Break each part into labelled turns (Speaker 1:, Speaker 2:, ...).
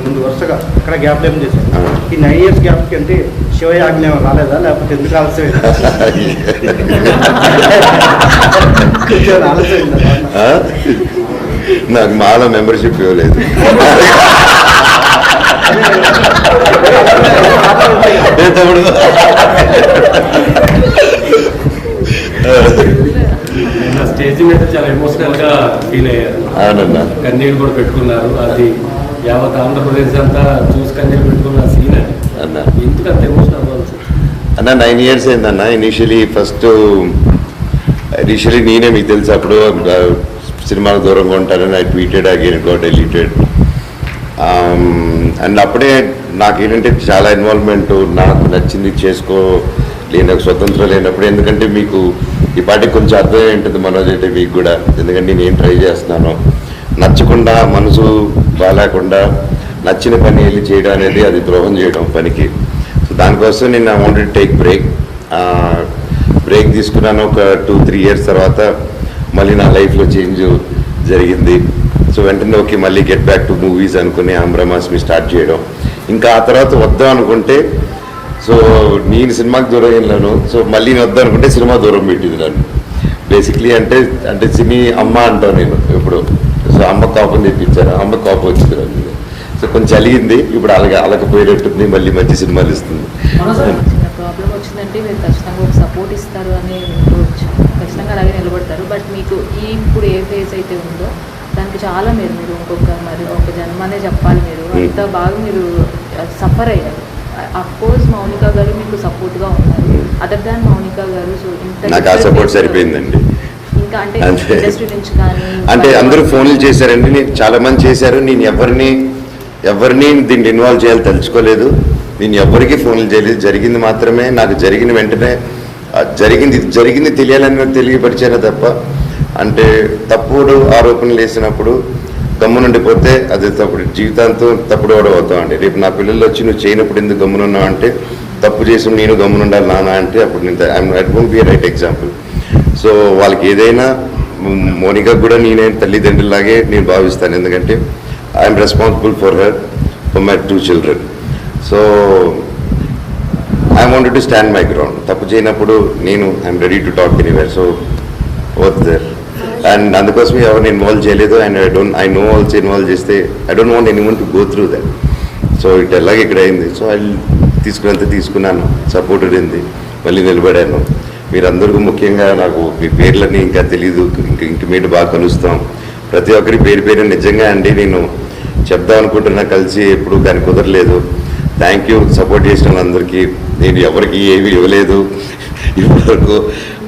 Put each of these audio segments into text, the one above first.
Speaker 1: ముందు వరుసగా అక్కడ గ్యాప్ ఏం చేశారు ఈ 9 years గ్యాప్కి అంటే శివయాజ్ఞ రాలేదా లేకపోతే ఎందుకు ఆలస్యం
Speaker 2: నాకు మాల మెంబర్షిప్ ఇవ్వలేదు.
Speaker 3: స్టేజ్ మీద చాలా ఎమోషనల్ గా ఫీల్ అయ్యారు.
Speaker 2: అవునన్నా,
Speaker 3: కన్నీళ్ళు కూడా పెట్టుకున్నారు. అది యావత్ ఆంధ్రప్రదేశ్ అంతా చూసి కన్నీళ్ళు పెట్టుకున్న సీన్ అది
Speaker 2: అన్న.
Speaker 3: ఎందుకు అంత ఎమోషనల్ అవ్వాల్సి
Speaker 2: అన్న 9 years అయిందన్న. ఇనిషియలీ నేనే మీకు తెలుసు అప్పుడు సినిమాకు దూరంగా ఉంటానని I tweeted again got deleted. And అప్పుడే నాకేంటంటే చాలా ఇన్వాల్వ్మెంట్, నాకు నచ్చింది చేసుకోలేని స్వతంత్రం లేనప్పుడు. ఎందుకంటే మీకు ఈ పాటికి కొంచెం అర్థం ఏంటుంది మనోజ్ అంటే మీకు కూడా, ఎందుకంటే నేను ట్రై చేస్తున్నాను. నచ్చకుండా మనసు బాగాలేకుండా నచ్చిన పని వెళ్ళి చేయడం అనేది అది ద్రోహం చేయడం పనికి. సో దానికోసం నేను ఐ వాంటెడ్ టేక్ బ్రేక్ తీసుకున్నాను. ఒక 2-3 years తర్వాత మళ్ళీ నా లైఫ్లో చేంజ్ జరిగింది. సో వెంటనే ఓకే మళ్ళీ గెట్ బ్యాక్ టు మూవీస్ అనుకుని ఆంధ్రమాస్మి స్టార్ట్ చేయడం. ఇంకా ఆ తర్వాత వద్దాం అనుకుంటే సో నేను సినిమాకి దూరం వెళ్ళాను. సో మళ్ళీ నేను వద్దాం అనుకుంటే సినిమా దూరం పెట్టింది నన్ను బేసిక్లీ. అంటే సినీ అమ్మ అంటాను నేను ఇప్పుడు. సో అమ్మ కోపం తెప్పించాను, అమ్మ కోపం వచ్చింది నన్ను. సో కొంచెం అలిగింది, ఇప్పుడు అలకపోయినట్టుంది, మళ్ళీ మంచి సినిమాలు ఇస్తుంది.
Speaker 4: ప్రాబ్లం వచ్చిందంటే మీరు ఖచ్చితంగా ఒక సపోర్ట్ ఇస్తారు అని అనుకోవచ్చు, ఖచ్చితంగా అలాగే నిలబడతారు. బట్ మీకు ఇప్పుడు ఏ ఫేజ్ అయితే ఉందో దానికి చాలా మీరు ఒక జన్మనే చెప్పాలి. మీరు అంత బాగా మీరు సఫర్ అయ్యారు. అఫ్కోర్స్ మౌనిక గారు మీకు సపోర్ట్గా ఉన్నారు. అదర్ దాన్ మౌనిక గారు సో
Speaker 2: నాకు ఆ సపోర్ట్ సరిపోయిందండి.
Speaker 4: ఇంకా అంటే ఇండస్ట్రీ నుంచి కానీ
Speaker 2: అంటే అందరూ ఫోన్లు చేశారండి, నేను చాలా మంది చేశారు. నేను ఎవరిని దీన్ని ఇన్వాల్వ్ చేయాలి తలుచుకోలేదు. నేను ఎవరికి ఫోన్లు చేయలేదు. జరిగింది మాత్రమే నాకు జరిగిన వెంటనే జరిగింది తెలియాలని తెలియపరిచాను తప్ప, అంటే తప్పుడు ఆరోపణలు వేసినప్పుడు గమ్మునుండిపోతే అది తప్పుడు జీవితాంతం తప్పుడు కూడా అవుతామండి. రేపు నా పిల్లలు వచ్చి నువ్వు చేయనప్పుడు ఎందుకు గమ్మునున్నావు అంటే, తప్పు చేసి నేను గమ్మునుండాలి నాన్న అంటే అప్పుడు నేను I don't be right example. So వాళ్ళకి ఏదైనా మోనికా కూడా నేనే తల్లిదండ్రులాగే నేను భావిస్తాను. ఎందుకంటే I'm responsible for my 2 children. So I wanted to stand my ground. తప్పు చేయనప్పుడు నేను I'm ready to talk anywhere. So worth there. And అందుకోసమే ఎవరిని ఇన్వాల్వ్ చేయలేదు. And I know also involve చేస్తే I don't want anyone to go through that. So it ఎలాగే ఇక్కడ అయింది. సో ఐ తీసుకున్నాను, సపోర్టెడ్ అయింది, మళ్ళీ నిలబడాను. మీరందరికీ ముఖ్యంగా నాకు మీ పేర్లని ఇంకా తెలీదు, ఇంక మీరు బాగా కలుస్తాం. ప్రతి ఒక్కరి పేరు నిజంగా అండి నేను చెప్దాం అనుకుంటున్నా కలిసి ఎప్పుడు కానీ కుదరలేదు. థ్యాంక్ యూ సపోర్ట్ చేసిన వాళ్ళందరికీ. నేను ఎవరికి ఏమీ ఇవ్వలేదు ఇప్పటివరకు.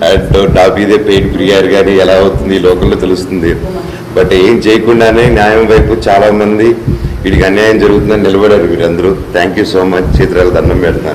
Speaker 2: అండ్ నా మీదే పెయిన్ ప్రియారు కానీ ఎలా అవుతుంది ఈ లోకంలో తెలుస్తుంది. బట్ ఏం చేయకుండానే న్యాయం వైపు చాలామంది వీడికి అన్యాయం జరుగుతుందని నిలబడారు మీరందరూ. Thank you so much. చేతురాలకు దండం పెడుతున్నాను.